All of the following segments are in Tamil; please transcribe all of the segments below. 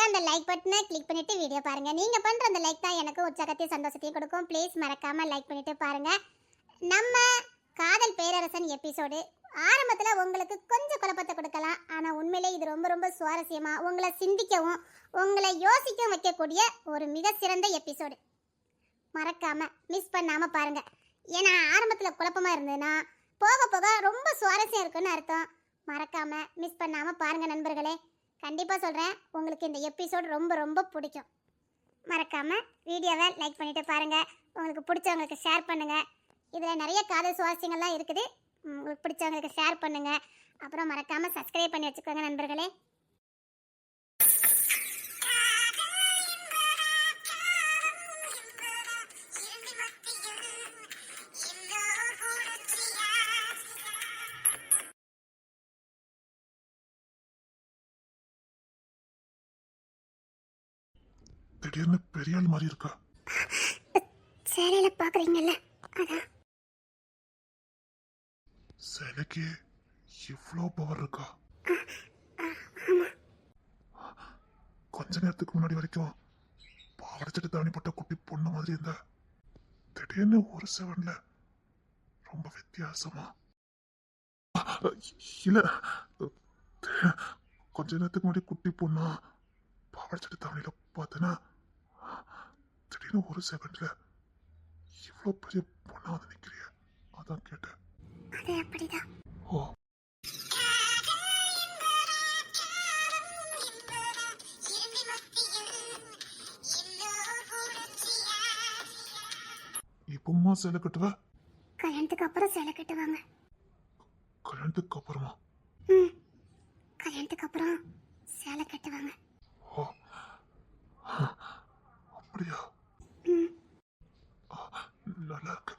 அந்த லைக் பட்டனை கிளிக் பண்ணிட்டு வீடியோ பாருங்க. நீங்க பண்ற அந்த லைக் தான் எனக்கு உற்சாகத்தையும் சந்தோஷத்தையும் கொடுக்கும். ப்ளீஸ் மறக்காம லைக் பண்ணிட்டு பாருங்க. நம்ம காதல் பேரரசன் எபிசோடு ஆரம்பத்துல உங்களுக்கு கொஞ்சம் குழப்பத்தை கொடுக்கலாம். ஆனா உண்மையிலே இது ரொம்ப ரொம்ப சுவாரஸ்யமா உங்களை சிந்திக்கவும் உங்களை யோசிக்கவும் வைக்கக்கூடிய ஒரு மிக சிறந்த எபிசோடு. மறக்காம மிஸ் பண்ணாம பாருங்க. ஏன்னா ஆரம்பத்துல குழப்பமா இருந்ததுன்னா போக போக ரொம்ப சுவாரஸ்யம் இருக்குன்னு அர்த்தம். மறக்காம மிஸ் பண்ணாம பாருங்க நண்பர்களே. கண்டிப்பா சொல்றேன், உங்களுக்கு இந்த எபிசோட் ரொம்ப ரொம்ப பிடிக்கும். மறக்காம வீடியோவை லைக் பண்ணிட்டு பாருங்க. உங்களுக்கு பிடிச்சவங்களுக்கு ஷேர் பண்ணுங்க. இதுல நிறைய காதல் சுவாரஸ்யங்கள்லாம் இருக்குது. உங்களுக்கு பிடிச்சவங்களுக்கு ஷேர் பண்ணுங்க. அப்புறம் மறக்காம சப்ஸ்கிரைப் பண்ணி வச்சுக்கோங்க நண்பர்களே. திடீர்னு பெரிய ஆள் மாதிரி இருக்கா. சேலையில பாக்குறீங்கல்ல, அதான். சேலைக்கு இவ்வளோ பவர் இருக்கா? கொஞ்ச நேரத்துக்கு முன்னாடி வரைக்கும் பாவடைச்சிட்டு தாணிப்பட்ட குட்டி பொண்ணு மாதிரி இருந்த திடீர்னு ஒரு செவன்ல ரொம்ப வித்தியாசமா. இல்ல, கொஞ்ச நேரத்துக்கு முன்னாடி குட்டி பொண்ணா பாவடைச்சிட்டு தாவணியில பார்த்தேன்னா திடீர்னு ஒரு செகண்ட்ல இவ்வளோ பெரிய பொண்ணா வந்து நிக்கிறிய, அதான் கேட்டேன். அது அப்படிதான். ஓ, இப்பமா சேலை கட்டுவ? கல்யாணத்துக்கு அப்புறம் சேலை கட்டுவாங்க. கல்யாணத்துக்கு அப்புறமா? கல்யாணத்துக்கு அப்புறம் சேலை கட்டுவாங்க. ஓ, அப்படியா? நல்லா இருக்கு.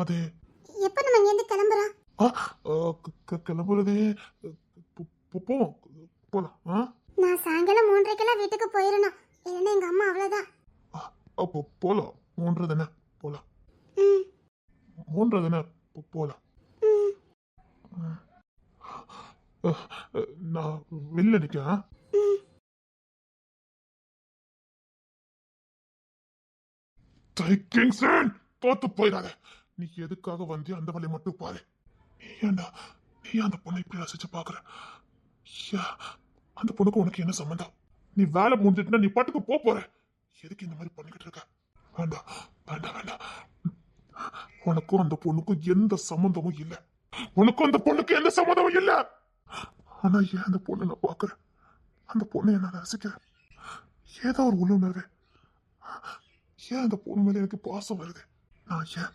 அதே எப்ப நம்ம இங்க இருந்து கிளம்புறோம்? கிளம்புறதே போவோம், போலாம். நான் சாயங்காலம் 3:30 வீட்டுக்கு போயிடணும். இல்லைன்னா எங்க அம்மா அவ்வளவுதான். அப்போ போலாம். 3:30 தானே, போலாம். 3:30 தானே, போலாம். நான் வெளில நிற்கிறேன். தோத்து போயிடாத. நீ எதுக்காக வந்து அந்த வழியை மட்டும் பாரு. நீ அந்த பொண்ணை இப்படி ரசிச்சு பாக்குற. அந்த பொண்ணுக்கு உனக்கு என்ன சம்பந்தம்? நீ வேலை முடிஞ்சிட்டுனா நீ பாட்டுக்கு போற. எதுக்கு இந்த மாதிரி பண்ணிக்கிட்டு இருக்க? வேண்டாம் வேண்டாம் வேண்டாம். உனக்கும் அந்த பொண்ணுக்கும் எந்த சம்பந்தமும் இல்லை. உனக்கும் அந்த பொண்ணுக்கு எந்த சம்பந்தமும் இல்லை. ஆனா ஏன் அந்த பொண்ணு நான் பாக்குறேன், அந்த பொண்ணை நான் ரசிக்கிறேன். ஏதோ ஒரு உள்ளுணர்வு. ஏன் அந்த பொண்ணு மேல எனக்கு பாசம் வருது? நான் ஏன்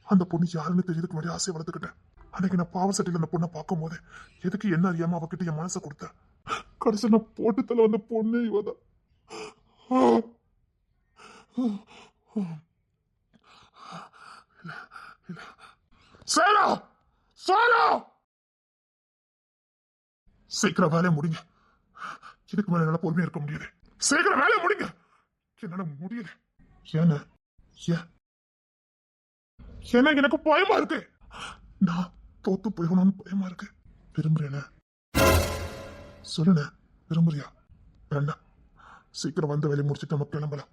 அந்த பொண்ணு யாருன்னு தெரியறதுக்கு முன்னாடி ஆசையை வளர்த்துக்கிட்டேன். அன்னைக்கு நான் பாவ சட்டியில் அந்த பொண்ணை பார்க்கும் போது எதுக்கு என்ன அறியாம அவகிட்ட என் மனசை கொடுத்தேன். கடைசி நான் போட்டு தலை வந்த பொண்ணு இவதான். சீக்கிரம் வேலையை முடிங்க. இதுக்கு மேல என்னால பொறுமையா இருக்க முடியாது. சீக்கிரம் வேலையை முடிங்க. என்னால முடியல. ஏன்னா எனக்கு பயமா இருக்கு. நான் தோத்து போயிடணும்னு பயமா இருக்கு. விரும்புறேன சொல்லுன, விரும்புறியா? வேண்டாம், சீக்கிரம் வந்த வேலையை முடிச்சுட்டு நம்ம கிளம்பலாம்.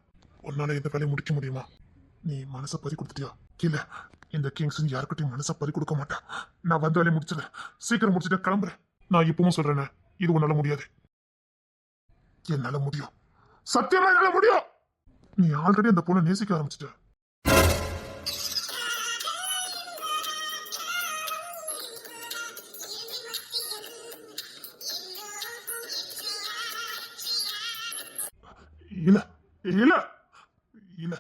உன்னால இந்த வேலையை முடிக்க முடியுமா? நீ மனசை பறி கொடுத்துட்டியா? இல்ல, இந்த கிங்ஸ் யாருக்கிட்டையும் மனசை பறி கொடுக்க மாட்டேன். நான் வந்த வேலையை முடிச்சிடறேன். சீக்கிரம் முடிச்சுட்டு கிளம்புறேன். நான் இப்பவும் சொல்றேன், இது உன்னால முடியாது. என்னால முடியும், சத்தியமா என்னால முடியும். நீ ஆல்ரெடி அந்த பொண்ணை நேசிக்க ஆரம்பிச்சிட்ட. இல்ல இல்ல இல்ல,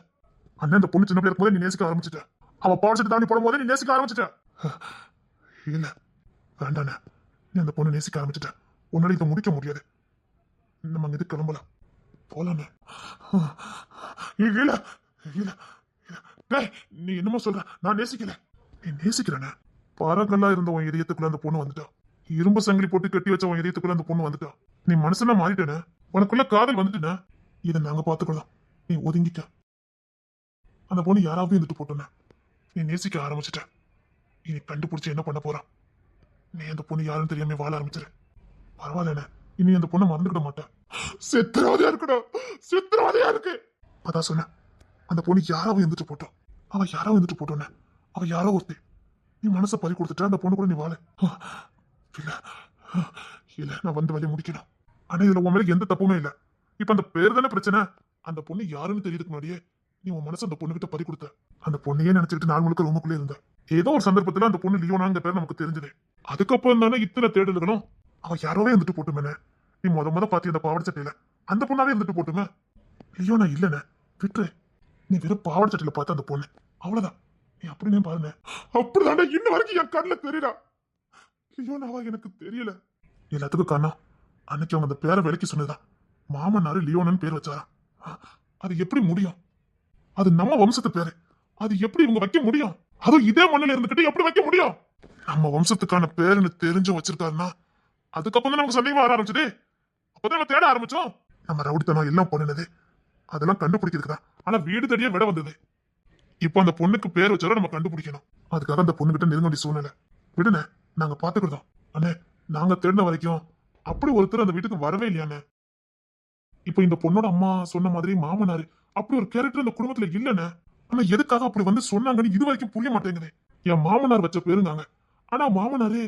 அண்ணன் அந்த பொண்ணு சின்ன பிள்ளை இருக்கும்போது நீ நேசிக்க ஆரம்பிச்சிட்ட. அவன் பாடிச்சிட்டு தாண்டி போடும் போது நீ நேசிக்க ஆரம்பிச்சிட்ட. இல்ல வேண்டாண்ணே, நீ அந்த பொண்ணு நேசிக்க ஆரம்பிச்சிட்ட. உன்னால இதை முடிக்க முடியாது. நம்ம அங்க இது கிளம்பலாம், போலாண்ணே. இல்ல இல்ல, நீ என்னமோ சொல்ற? நான் நேசிக்கல. நீ நேசிக்கிறேண்ணே. பாரங்கள்லாம் இருந்த உன் இதயத்துக்குள்ள அந்த பொண்ணு வந்துட்டா. இரும்பு சங்கிலி போட்டு கட்டி வச்ச உன் இதயத்துக்குள்ள அந்த பொண்ணு வந்துட்டா. நீ மனுஷனா மாறிட்டேன, உனக்குள்ள காதல் வந்துட்டுன. இதை நாங்க பாத்துக்கலாம், நீ ஒதுங்கிக்க. அந்த பொண்ணு யாராவது இருந்துட்டு போட்டோன்ன நீ நேசிக்க ஆரம்பிச்சிட்ட. இனி கண்டுபிடிச்சு என்ன பண்ண போறான்? நீ அந்த பொண்ணு யாருன்னு தெரியாம வாழ ஆரம்பிச்சிரு. பரவாயில்ல, இனி அந்த பொண்ணை மறந்துக்கிட மாட்டேன். சித்திரவதையா இருக்குடா, சித்திரவதையா இருக்கு. அதான் சொன்னேன், அந்த பொண்ணு யாராவது இருந்துட்டு போட்டோம். அவ யாராவது இருந்துட்டு போட்டோன்னு அவ யாரோ ஒருத்தி. நீ மனசை பறி கொடுத்துட்டா அந்த பொண்ணு கூட நீ வாழ. இல்ல இல்ல, நான் வந்து வழியை முடிக்கணும். ஆனா இதுல உன் மேல எந்த தப்புமே இல்ல. இப்ப அந்த பேர் தானே பிரச்சனை. அந்த பொண்ணு யாருன்னு தெரியறதுக்கு முன்னாடியே நீ உன் மனசு அந்த பொண்ணு கிட்ட பறி கொடுத்த. அந்த பொண்ணையே நினைச்சிட்டு நாள் முழுக்க ரூமுக்குள்ளே இருந்த. ஏதோ ஒரு சந்தர்ப்பத்துல அந்த பொண்ணு லியோனாங்க பேர் நமக்கு தெரிஞ்சது. அதுக்கப்புறம் தானே இத்தனை தேடல்களும். அவ யாரோவே இருந்துட்டு போட்டுமே. நீ முத பாத்தி அந்த பாவாடை சட்டையில அந்த பொண்ணாவே இருந்துட்டு போட்டுமே. லியோனா இல்லன்னு விட்டு நீ வெறும் பாவாடை சட்டையில பார்த்த அந்த பொண்ணு, அவ்வளவுதான். நீ அப்படின்னு பாருங்க. அப்படிதாண்டா இன்ன வரைக்கும் என் கண்ணுல தெரியல. லியோனாவா எனக்கு தெரியல. எல்லாத்துக்கும் காரணம் அன்னைக்கு அவங்க அந்த பேரை விலைக்கு சொன்னதுதான். மாமனாரு லியோனன்னு பேர் வச்சாரா? அது எப்படி முடியும்? அது நம்ம வம்சத்து பேரு. அது எப்படி இவங்க வைக்க முடியும்? அதுவும் இதே மண்ணில இருந்துகிட்டு எப்படி வைக்க முடியும்? நம்ம வம்சத்துக்கான பேருன்னு தெரிஞ்சும் வச்சிருக்காருன்னா அதுக்கப்புறம் தான் நமக்கு சந்தேகமா வர ஆரம்பிச்சது. அப்பதான் நம்ம தேட ஆரம்பிச்சோம். நம்ம ரவுடித்தனம் எல்லாம் பண்ணினது அதெல்லாம் கண்டுபிடிக்கிறதுக்கு தான். ஆனா வீடு தேடியே விட வந்தது. இப்போ அந்த பொண்ணுக்கு பேர் வச்சாலும் நம்ம கண்டுபிடிக்கணும். அதுக்காக அந்த பொண்ணுகிட்ட நெருங்க வேண்டிய சூழ்நிலை. விடுனே, நாங்க பாத்துக்கிட்டோம். அண்ணே, நாங்க தேடின வரைக்கும் அப்படி ஒருத்தர் அந்த வீட்டுக்கு வரவே இல்லையாண்ணே. இப்போ இந்த பொண்ணோட அம்மா சொன்ன மாதிரி மாமனாரு அப்படி ஒரு கேரக்டர் அந்த குடும்பத்துல இல்லன்னு. ஆனா எதுக்காக அப்படி வந்து சொன்னாங்கன்னு இது வரைக்கும் புரிய மாட்டேங்குது. என் மாமனார் வச்ச பேருங்காங்க. ஆனா மாமனாரு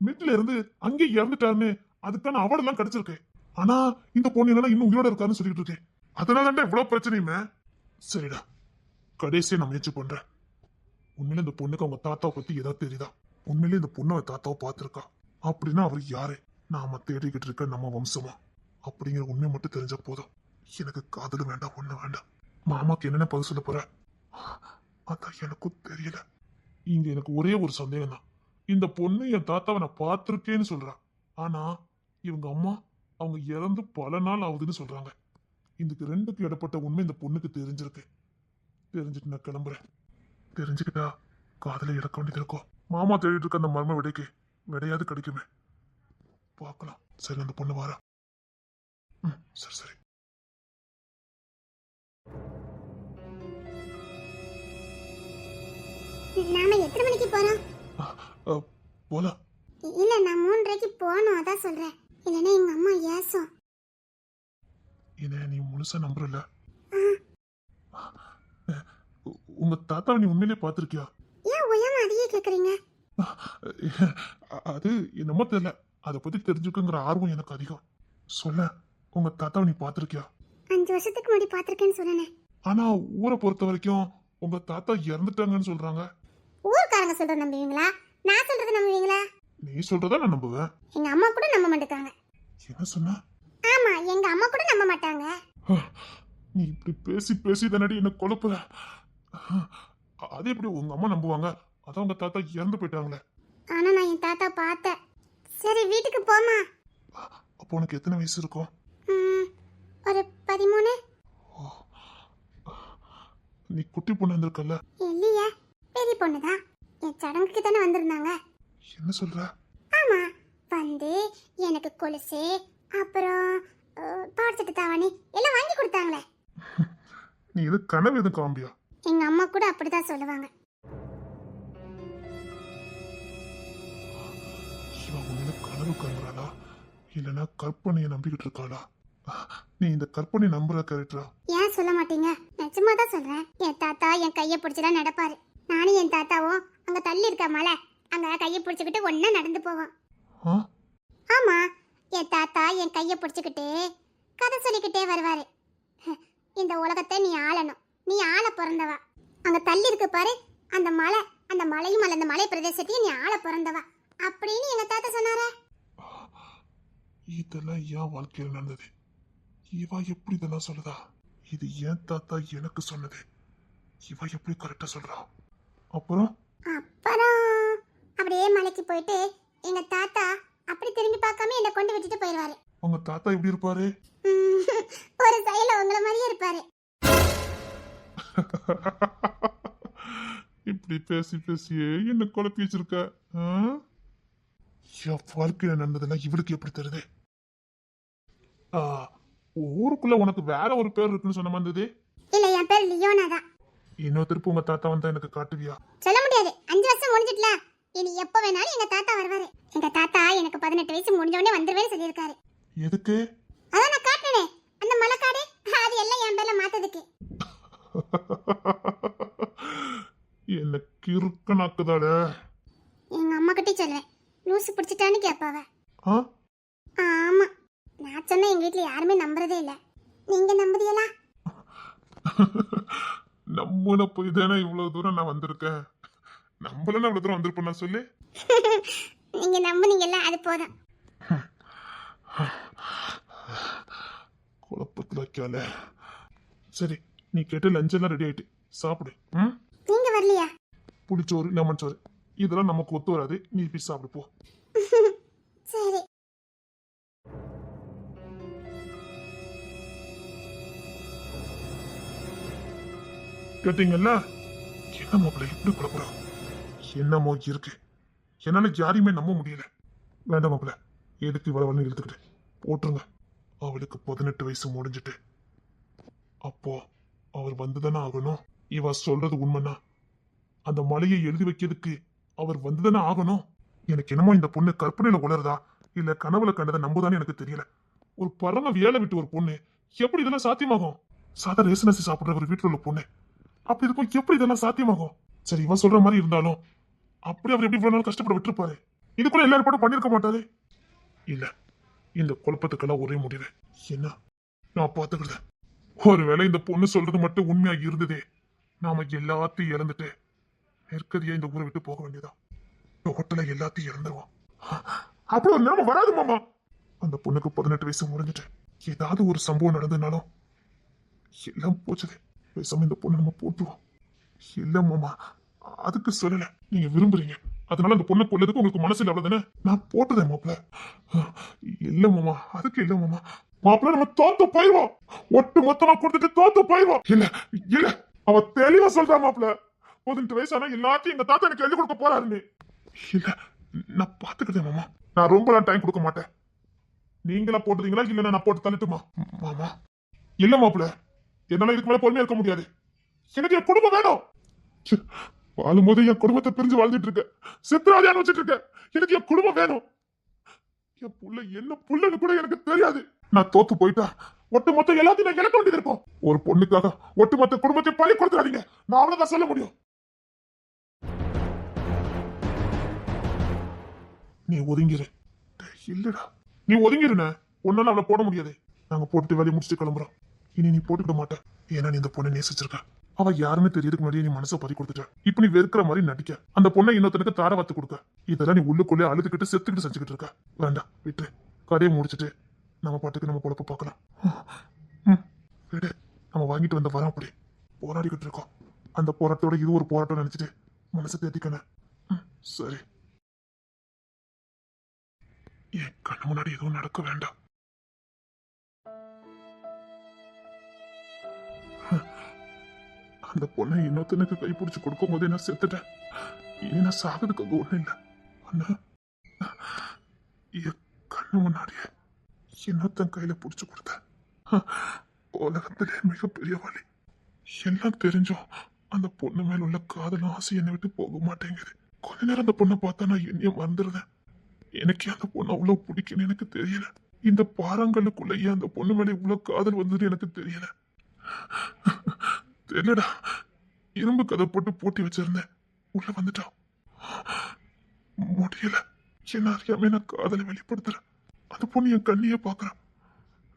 வீட்டுல இருந்து அங்கே இறந்துட்டாருன்னு அதுக்கான அவார்டு எல்லாம் கிடைச்சிருக்கு. ஆனா இந்த பொண்ணு எல்லாம் இன்னும் உயிரோட இருக்காருன்னு சொல்லிட்டு இருக்கேன். அதனால இவ்வளவு பிரச்சனையுமே. சரிடா, கடைசியா நான் முயற்சி பண்றேன். உண்மையில இந்த பொண்ணுக்கு அவங்க தாத்தாவை பத்தி ஏதாவது தெரியுதா? உண்மையிலே இந்த பொண்ணு அவ தாத்தாவை பார்த்திருக்கா அப்படின்னா அவர் யாரு? நாம தேடிக்கிட்டு இருக்க நம்ம வம்சமா அப்படிங்கிற உண்மை மட்டும் தெரிஞ்ச போதும். எனக்கு காதல் வேண்டாம், ஒண்ணு வேண்டாம். மாமாக்கு என்னென்ன பதில் சொல்ல போற அதான் எனக்கும் தெரியல. இங்க எனக்கு ஒரே ஒரு சந்தேகம் தான். இந்த பொண்ணு என் தாத்தாவை நான் பார்த்திருக்கேன்னு சொல்றா. ஆனா இவங்க அம்மா அவங்க இறந்து பல நாள் ஆகுதுன்னு சொல்றாங்க. இதுக்கு ரெண்டுக்கு இடப்பட்ட உண்மை இந்த பொண்ணுக்கு தெரிஞ்சிருக்கு. தெரிஞ்சுட்டு நான் கிளம்புறேன். தெரிஞ்சுக்கிட்டா காதலை இழக்க வேண்டியது இருக்கும். மாமா தேடிட்டு இருக்க அந்த மர்ம விடைக்கு விடையாவது கிடைக்குமே. பார்க்கலாம். சரி, அந்த பொண்ணு வாரா. சரி சரி. நாம எத்தனை மணிக்கு போறோம்? போலாம். இல்ல, நான் 3:30க்கு போகணும், அதான் சொல்றேன். இல்லைன்னா எங்க அம்மா ஏசும். என்ன நீ முழுசா நம்புறல? உங்க தாத்தாவை நீ உண்மையிலே பார்த்திருக்கியா? ஏன் ஓயாம அதையே கேக்குறீங்க? அது என்னமோ தெரியல, அதை பத்தி தெரிஞ்சுக்கங்கிற ஆர்வம் எனக்கு அதிகம். சொல்ல, உங்க தாத்தாவை நீ பார்த்திருக்கியா? 5 வருஷத்துக்கு முன்னாடி பாத்திருக்கேன்னு சொன்னேன். ஆனா ஊரை பொறுத்த வரைக்கும் உங்க தாத்தா இறந்துட்டாங்கன்னு சொல்றாங்க. ஊர்க்காரங்க சொல்றது நம்புவீங்களா? நான் சொல்றது நம்புவீங்களா? நீ சொல்றதா நான் நம்புவேன். எங்க அம்மா கூட நம்ப மாட்டாங்க. என்ன சொன்ன? ஆமா, எங்க அம்மா கூட நம்ப மாட்டாங்க. நீ இப்படி பேசி பேசி தானடி என்ன குழப்புற. அது எப்படி உங்க அம்மா நம்புவாங்க? அதான் உங்க தாத்தா இறந்து போயிட்டாங்களே. ஆனா நான் என் தாத்தா பார்த்தேன். சரி, வீட்டுக்கு போமா. அப்போ உனக்கு எத்தனை வயசு இருக்கும்? ஒரு 13. நீ குட்டி பொண்ணு இருந்திருக்கல? இல்லையா, பெரிய பொண்ணுதான். என் சடங்குக்கு தானே வந்திருந்தாங்க. என்ன சொல்ற? ஆமா, வந்து எனக்கு கொலுசு அப்புறம் பாடச்சட்டு தாவணி எல்லாம் வாங்கி கொடுத்தாங்களே. நீ இது கனவு எதுவும் காம்பியா? எங்க அம்மா கூட அப்படிதான் சொல்லுவாங்க. இவன் உண்மையில கனவு காண்றாளா இல்லைன்னா கற்பனையை நம்பிக்கிட்டு இருக்காளா? நீ இந்த கற்பனை நம்புற கேரக்டரா? ஏன் சொல்ல மாட்டீங்க? நிஜமா தான் சொல்றேன். என் தாத்தா என் கையை பிடிச்சலாம் நடப்பாரு. நானும் என் தாத்தாவும் அங்க தள்ளி இருக்க மலை அங்க கையை பிடிச்சுக்கிட்டு ஒன்னா நடந்து போவோம். ஆமா, என் தாத்தா என் கையை பிடிச்சுக்கிட்டு கதை சொல்லிக்கிட்டே வருவாரு. இந்த உலகத்தை நீ ஆளணும், நீ ஆள பிறந்தவா. அங்க தள்ளி இருக்கு பாரு அந்த மலை, அந்த மலையும் அந்த மலை பிரதேசத்தையும் நீ ஆள பிறந்தவா அப்படின்னு எங்க தாத்தா சொன்னாரே. இதெல்லாம் ஏன் வாழ்க்கையில் நடந்தது? இவ எப்படி இதெல்லாம் சொல்லுதா? இது ஏன் தாத்தா எனக்கு சொன்னது? இவ எப்படி கரெக்டா சொல்றா? அப்புறம் அப்படியே மலைக்கு போயிட்டு எங்க தாத்தா அப்படி திரும்பி பார்க்காம என்ன கொண்டு விட்டுட்டு போயிடுவாரு. உங்க தாத்தா எப்படி இருப்பாரு? ஒரு சைல உங்களை மாதிரியே இருப்பாரு. இப்படி பேசி பேசியே என்ன குழப்பி வச்சிருக்க. என் வாழ்க்கையில நடந்ததெல்லாம் இவளுக்கு எப்படி தெரியுது? ஆ, ஊருக்குள்ள உனக்கு வேற ஒரு பேர் இருக்குன்னு சொன்ன மாதிரி இருந்தது. இல்ல என் பேர் லியோனா தான். இன்னொரு திருப்பி உங்க தாத்தா வந்தா எனக்கு காட்டுவியா? சொல்ல முடியாது, 5 வருஷம் முடிஞ்சிட்டல. இனி எப்ப வேணாலும் எங்க தாத்தா வருவாரு. எங்க தாத்தா எனக்கு 18 வயசு முடிஞ்ச உடனே வந்துருவேன்னு சொல்லியிருக்காரு. எதுக்கு? அதான் நான் காட்டுனே அந்த மலைக்காடு, அது எல்லாம் என் பேர்ல மாத்ததுக்கு. என்ன கிறுக்கனாக்குதாட. எங்க அம்மா கிட்டே சொல்லுவேன், லூசு பிடிச்சிட்டான்னு கேட்பாவ. ஆ? ஆமா, நான் சொன்ன எங்க வீட்டுல யாருமே நம்புறதே இல்ல. நீங்க நம்புறீங்களா? நம்மன போய் தானே இவ்வளவு தூரம் நான் வந்திருக்கேன். நம்மள இவ்வளவு தூரம் வந்திருப்பேன் நான் சொல்லு. நீங்க நம்புனீங்கல்ல, அது போதும். குழப்பத்துல வைக்கால. சரி, நீ கேட்ட லஞ்ச் எல்லாம் ரெடி ஆயிட்டு சாப்பிடு. ம்? நீங்க வரலையா? புளிச்சோறு லெமன் சோறு இதெல்லாம் நமக்கு ஒத்து வராது. நீ போய் சாப்பிடு போ. சரி. கேட்டீங்கல்ல? என்ன மாப்பிள்ள இப்படி குழப்பறோம்? என்னமோ இருக்கு. என்னால யாரையுமே நம்ப முடியல. வேண்டாம் மாப்பிள்ள, எதுக்கு இவ்வளவு இழுத்துக்கிட்டு போட்டுருங்க. அவளுக்கு 18 வயசு முடிஞ்சிட்டு அப்போ அவர் வந்துதானே ஆகணும். இவ சொல்றது உண்மைனா அந்த மலையை எழுதி வைக்கிறதுக்கு அவர் வந்துதானே ஆகணும். எனக்கு என்னமோ இந்த பொண்ணு கற்பனையில உளருதா இல்ல கனவுல கண்டதை நம்புதானே எனக்கு தெரியல. ஒரு பரம வேலை விட்டு ஒரு பொண்ணு எப்படி இதெல்லாம் சாத்தியமாகும்? சாதா ரேஷன் அரிசி சாப்பிடுற ஒரு வீட்டுல உள்ள பொண்ணு அப்படி இருக்கும் எப்படி இதெல்லாம் சாத்தியமாகும்? சரி, இவன் சொல்ற மாதிரி இருந்தாலும் அப்படி அவர் எப்படி இவ்வளவு நாள் கஷ்டப்பட விட்டுருப்பாரு. இது கூட எல்லாரும் கூட பண்ணிருக்க மாட்டாரு. இல்ல, இந்த குழப்பத்துக்கெல்லாம் ஒரே முடிவு என்ன, நான் பாத்துக்கிறேன். ஒருவேளை இந்த பொண்ணு சொல்றது மட்டும் உண்மையா இருந்ததே, நாம எல்லாத்தையும் இழந்துட்டு நெருக்கடியா இந்த ஊரை விட்டு போக வேண்டியதா. ஹோட்டல எல்லாத்தையும் இழந்துருவோம். அப்படி ஒரு நிலைமை வராது மாமா. அந்த பொண்ணுக்கு 18 வயசு முடிஞ்சிட்டு ஏதாவது ஒரு சம்பவம் நடந்ததுனாலும் எல்லாம் போச்சது. பேசாம இந்த பொண்ணு நம்ம போட்டுருவோம். இல்ல மாமா, அதுக்கு சொல்லல. நீங்க விரும்புறீங்க, அதனால அந்த பொண்ணை கொல்லதுக்கு உங்களுக்கு மனசுல அவ்வளவுதானே. நான் போட்டுறேன் மாப்பிள்ள. இல்ல மாமா, அதுக்கு இல்ல மாமா. மாப்பிள்ள நம்ம தோத்து போயிடுவோம். ஒட்டு மொத்தமா கொடுத்துட்டு தோத்து போயிடுவோம். இல்ல இல்ல, அவ தெளிவா சொல்றா மாப்பிள்ள. 18 வயசானா எல்லாத்தையும் எங்க தாத்தா எனக்கு எழுதி கொடுக்க போறாருன்னு. இல்ல, நான் பாத்துக்கிறேன் மாமா. நான் ரொம்ப டைம் கொடுக்க மாட்டேன். நீங்களா போட்டுறீங்களா இல்ல நான் போட்டு தள்ளட்டுமா? மாமா இல்ல மாப்பிள்ள, என்னால இதுக்கு மேல பொறுமையா இருக்க முடியாது. எனக்கு என் குடும்பம் வேணும். வாழும் போது என் குடும்பத்தை பிரிஞ்சு வாழ்ந்துட்டு இருக்க, சித்திராதியான வச்சுட்டு இருக்க. எனக்கு என் குடும்பம் வேணும். என் புள்ள என்ன புள்ளன்னு கூட எனக்கு தெரியாது. நான் தோத்து போயிட்டா ஒட்டு மொத்த எல்லாத்தையும் நான் இழக்க வேண்டியது இருக்கும். ஒரு பொண்ணுக்காக ஒட்டுமொத்த குடும்பத்தை பழி கொடுத்துறாதீங்க. நான் அவ்வளவுதான் சொல்ல முடியும். நீ ஒதுங்கிரு. இல்லடா, நீ ஒதுங்கிருன. ஒன்னால அவளை போட முடியாது. நாங்க போட்டு வேலையை முடிச்சுட்டு கிளம்புறோம். இனி நீ போட்டுக்க மாட்ட. ஏன்னா நீ இந்த பொண்ணை நேசிச்சிருக்க. அவ யாருன்னு தெரியறதுக்கு முன்னாடியே நீ மனசை பறி கொடுத்துட்ட. இப்ப நீ வெறுக்கிற மாதிரி நடிக்க, அந்த பொண்ணை இன்னொருத்தனுக்கு தார வாத்து கொடுக்க, இதெல்லாம் நீ உள்ளுக்குள்ளே அழுதுகிட்டு செத்துக்கிட்டு செஞ்சுக்கிட்டு இருக்க. வேண்டாம், விட்டு கடையை முடிச்சுட்டு நம்ம பாட்டுக்கு நம்ம பொழப்ப பார்க்கலாம். விடு, நம்ம வாங்கிட்டு வந்த வரம் அப்படி போராடிக்கிட்டு இருக்கோம். அந்த போராட்டத்தோட இது ஒரு போராட்டம் நினைச்சிட்டு மனசை தேத்திக்கணும். சரி, என் கண்ணு முன்னாடி எதுவும் நடக்க வேண்டாம். அந்த பொண்ணை இன்னொருத்தனுக்கு கைப்பிடிச்சு கொடுக்கும் போதே நான் செத்துட்டேன். இனி நான் சாகிறதுக்கு அங்க ஒண்ணு இல்லை. அண்ணா, என் கண்ணு முன்னாடியே இன்னொருத்தன் கையில பிடிச்சு கொடுத்தேன். உலகத்திலே மிகப்பெரிய வழி. எல்லாம் தெரிஞ்சும் அந்த பொண்ணு மேல உள்ள காதலும் ஆசை என்னை விட்டு போக மாட்டேங்குது. கொஞ்ச நேரம் அந்த பொண்ணை பார்த்தா நான் என்னைய மறந்துடுறேன். எனக்கே அந்த பொண்ணு அவ்வளவு பிடிக்குன்னு எனக்கு தெரியல. இந்த பாறாங்கல்லுக்குள்ளேயே அந்த பொண்ணு மேல இவ்வளவு காதல் வந்ததுன்னு எனக்கு தெரியல. தெரியலடா, இரும்பு கதை போட்டு போட்டி வச்சிருந்தேன். உள்ள வந்துட்டான். முடியல. என்ன அறியாம நான் காதலை வெளிப்படுத்துறேன். அந்த பொண்ணு என் கண்ணையே பாக்குறான்.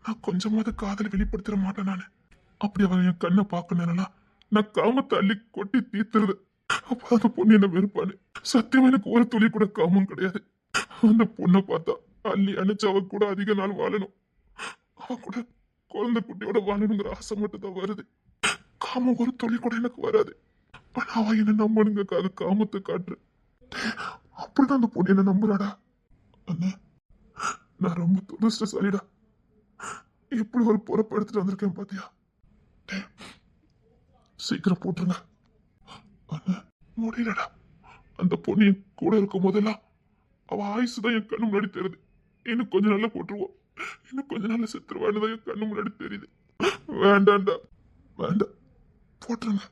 நான் கொஞ்சமாவது காதலை வெளிப்படுத்திட மாட்டேன் நானு. அப்படி அவன் என் கண்ணை பார்க்கணும்னா நான் காமத்தை அள்ளி கொட்டி தீத்துறது. அப்ப அந்த பொண்ணு என்ன வெறுப்பானு. சத்தியமா எனக்கு ஒரு துளி கூட காமம் கிடையாது. அந்த பொண்ணை பார்த்தா அள்ளி அணைச்சு அவ கூட அதிக நாள் வாழணும், அவ கூட குழந்தை குட்டியோட வாழணுங்கிற ஆசை மட்டும் தான் வருது. காமம் ஒரு துளி கூட எனக்கு வராது. ஆனா அவ என்ன நம்பணுங்கக்காக காமத்தை காட்டுற. அப்படிதான் அந்த பொண்ணு என்ன நம்புறாடா. அண்ணா, நான் ரொம்ப துரதிருஷ்டசாலிடா. எப்படி ஒரு பொறுப்பு எடுத்துட்டு வந்திருக்கேன் பாத்தியா. சீக்கிரம் போட்டுருங்க. அண்ணா, முடியலடா. அந்த பொண்ணு என் கூட இருக்கும் போதெல்லாம் அவ ஆயுசு தான் என் கண்ணு முன்னாடி தெரியுது. இன்னும் கொஞ்ச நாள்ல போட்டுருவோம். இன்னும் கொஞ்ச நாள்ல செத்துருவான்னு தான் என் கண்ணு முன்னாடி தெரியுது. வேண்டாண்டா, வேண்டாம், போட்டுருங்க,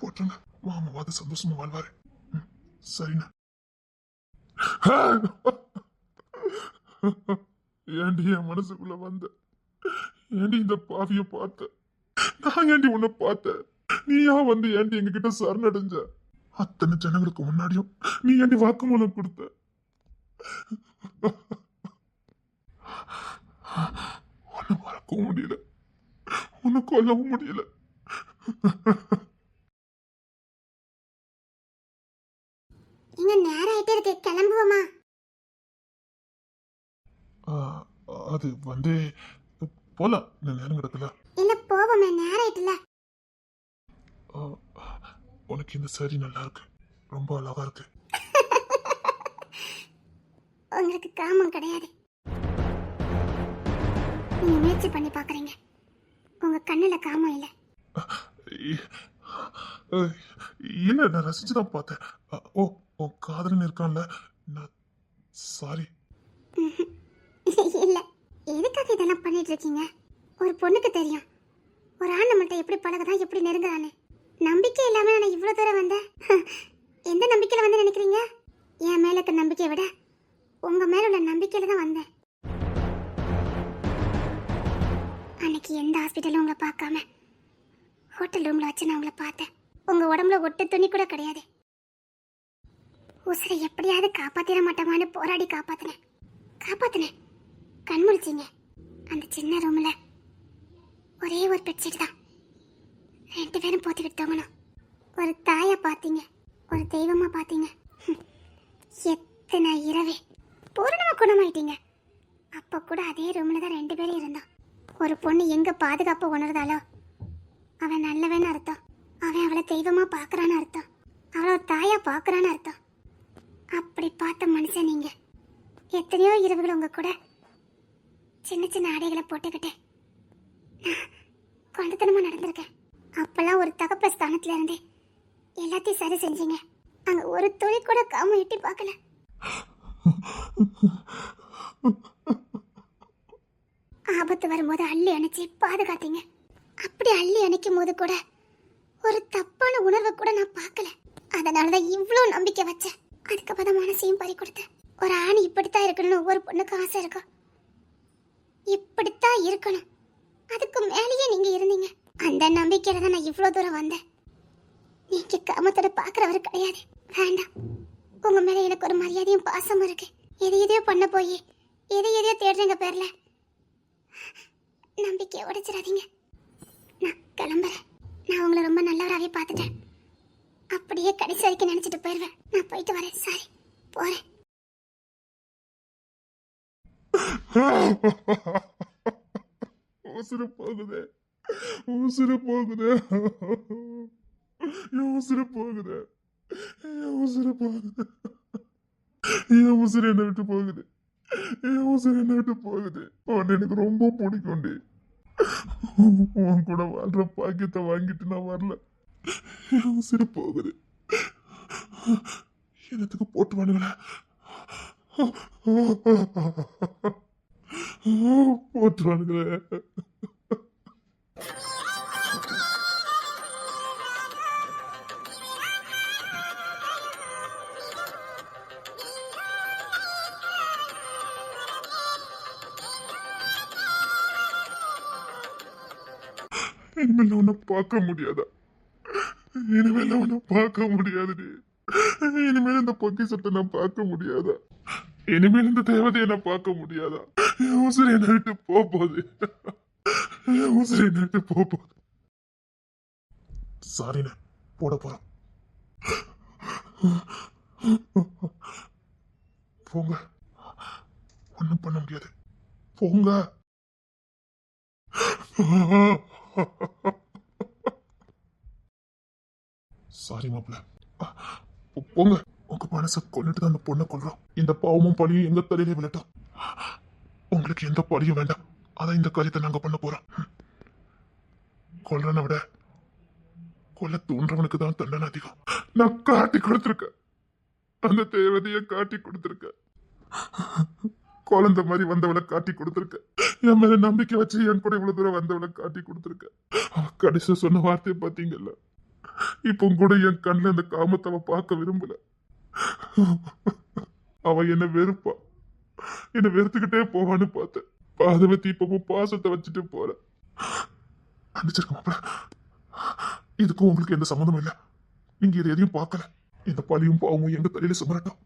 போட்டுருங்க. மாமாவாத சந்தோஷமா வாழ்வாரு. சரிண்ணா. ஏண்டி என் மனசுக்குள்ள வந்த? ஏண்டி இந்த பாவிய பார்த்த? நான் ஏண்டி உன்னை பார்த்தேன்? நீயா வந்து ஏண்டி எங்க கிட்ட சரணடைஞ்ச? அத்தனை ஜனங்களுக்கு முன்னாடியும் நீ ஏண்டி வாக்குமூலம் கொடுத்த? உன்னை மறக்கவும் முடியல, உன்னை கொல்லவும் முடியல. இங்க நேரம் ஆயிட்டே இருக்கு, கிளம்புவோமா? அது வந்து போலாம், நேரம் கிடக்கல. இல்ல போவோமே, நேரம் ஆயிட்டுல. உனக்கு இந்த சரி நல்லா இருக்கு, ரொம்ப அழகா இருக்கு. உங்களுக்கு காமம் கிடையாது. நீங்க முயற்சி பண்ணி பாக்குறீங்க, உங்க கண்ணுல காமம் இல்ல. இல்ல, நான் ரசிச்சுதான் பார்த்தேன். ஓ, உன் காதலன் இருக்கான்ல, நான் சாரி. இல்ல, எதுக்காக இதெல்லாம் பண்ணிட்டு இருக்கீங்க? ஒரு பொண்ணுக்கு தெரியும் ஒரு ஆண் நம்மள்ட்ட எப்படி பழகுதான், எப்படி நெருங்குறான்னு. நம்பிக்கை இல்லாம நான் இவ்வளவு தூரம் வந்தேன். எந்த நம்பிக்கையில வந்து நினைக்கிறீங்க? என் மேல இருக்க நம்பிக்கையை விட உங்க மேல உள்ள நம்பிக்கையில தான் வந்தேன். அன்னைக்கு எந்த ஹாஸ்பிட்டலும் உங்களை பார்க்காம ஹோட்டல் ரூம்ல வச்சு நான் உங்களை பார்த்தேன். உங்க உடம்புல ஒட்டு துணி கூட கிடையாது. உசுரை எப்படியாவது காப்பாத்திட மாட்டோமான்னு போராடி காப்பாத்தினேன். கண் முழிச்சிங்க. அந்த சின்ன ரூம்ல ஒரே ஒரு பெட்ஷீட் தான், 2 பேரும் போத்திக்கிட்டு தூங்கணும். ஒரு தாயா பார்த்தீங்க, ஒரு தெய்வமா பார்த்தீங்க. எத்தனை இரவே பூரணமா குணமாயிட்டீங்க. அப்ப கூட அதே ரூம்ல தான் 2 பேரும் இருந்தோம். ஒரு பொண்ணு எங்க பாதுகாப்பு உணர்ந்தாலோ அவன் நல்லவன்னு அர்த்தம். அவன் அவளை தெய்வமா பார்க்கறான்னு அர்த்தம். அவளை ஒரு தாயா பார்க்கறான்னு அர்த்தம். அப்படி பார்த்த மனுஷன் நீங்க. எத்தனையோ இரவுகள் உங்க கூட சின்ன சின்ன ஆடைகளை போட்டுக்கிட்டு கொண்டத்தனமா நடந்திருக்கேன். அப்பெல்லாம் ஒரு தகப்ப ஸ்தானத்துல இருந்து எல்லாத்தையும் சரி செஞ்சீங்க. அங்க ஒரு துளி கூட காம எட்டி பார்க்கல. ஆபத்து வரும்போது அள்ளி அணைச்சி பாதுகாத்தீங்க. அப்படி அள்ளி அணைக்கும் போது கூட ஒரு தப்பான உணர்வை கூட நான் பார்க்கல. அதனாலதான் இவ்வளோ நம்பிக்கை வச்சேன். அதுக்கப்புறம் மனசையும் பறி கொடுத்தேன். ஒரு ஆண் இப்படித்தான் இருக்கணும்னு ஒவ்வொரு பொண்ணுக்கும் ஆசை இருக்கும். இப்படித்தான் இருக்கணும், அதுக்கு மேலேயே நீங்க இருந்தீங்க. அந்த நம்பிக்கையில தான் நான் இவ்வளவு தூரம் வந்தேன். நீங்க காமத்தோட பாக்குறவர் கிடையாது. வேண்டாம், உங்க மேல எனக்கு ஒரு மரியாதையும் பாசமும் இருக்கு. எதையோ பண்ண போய் எதையோ தேடுறீங்க பேர்ல நம்பிக்கையை உடைச்சிடாதீங்க. நான் கிளம்புறேன். நான் உங்களை ரொம்ப நல்லவராகவே பார்த்துட்டேன். அப்படியே கடைசி வரைக்கும் நினைச்சிட்டு போயிடுவேன். நான் போயிட்டு வரேன். சாரி, போறேன். உசுறு போகுதே, உசுறு போகுதே, உசுறு போகுதே, உசுறு போகுது, என் உசுறு என்ன விட்டு போகுது, என் உசுறு என்ன விட்டு போகுது. உன்னை எனக்கு ரொம்ப பிடிக்கும்டி. உன் கூட வாழ்ற பாக்கியத்தை வாங்கிட்டு நான் வரல. என் உசுறு போகுது. என்னத்துக்கு போட்டுவானுங்களா? போட்டுவானுங்களே. இனிமேல் உன்னை பார்க்க முடியாதா? இனிமேல் உன்னை பார்க்க முடியாதுடி. இனிமேல் இந்த பொக்கிஷத்தை நான் பார்க்க முடியாதா? இனிமேல் இந்த தேவதையை நான் பார்க்க முடியாதா? என் உசுரை என்னை விட்டு போகுது. என் உசுரை என்னை விட்டு போகுது. சாரிண்ணே, போட போறோம். போங்க, ஒண்ணும் பண்ண முடியாது. போங்க. சாரி மாப்பிள்ள, போங்க. உங்க மனசை கொண்டுட்டு தான் அந்த பொண்ணை கொல்றோம். இந்த பாவமும் பழியும் எங்க தலையிலே விழட்டும். உங்களுக்கு எந்த பழியும் வேண்டாம். அதான் இந்த காரியத்தை நாங்க பண்ண போறோம். கொல்றனை விட கொல்ல தூண்டுறவனுக்கு தான் தண்டனை அதிகம். நான் காட்டி கொடுத்துருக்கேன். அந்த தேவதைய காட்டி கொடுத்துருக்க. குழந்தை மாதிரி வந்தவளை காட்டி கொடுத்துருக்க. என் மேல நம்பிக்கை வச்சு என் கூட இவ்வளவு தூரம் வந்தவளை காட்டி கொடுத்துருக்க. அவ கடைசியா சொன்ன வார்த்தையை பாத்தீங்கல்ல. இப்போ கூட என் கண்ணுல அந்த காமத்தை அவ பார்க்க விரும்பல. அவ என்ன வெறுப்பா, என்ன வெறுத்துக்கிட்டே போவான்னு பார்த்தேன். பாதவத்தி இப்பவும் பாசத்தை வச்சுட்டு போற. மன்னிச்சிருக்க மாப்பிள. இதுக்கும் உங்களுக்கு எந்த சம்மந்தமும் இல்ல. நீங்க இதை எதையும் பார்க்கல. இந்த பழியும் பாவமும் எங்க தலையில சுமரட்டும்.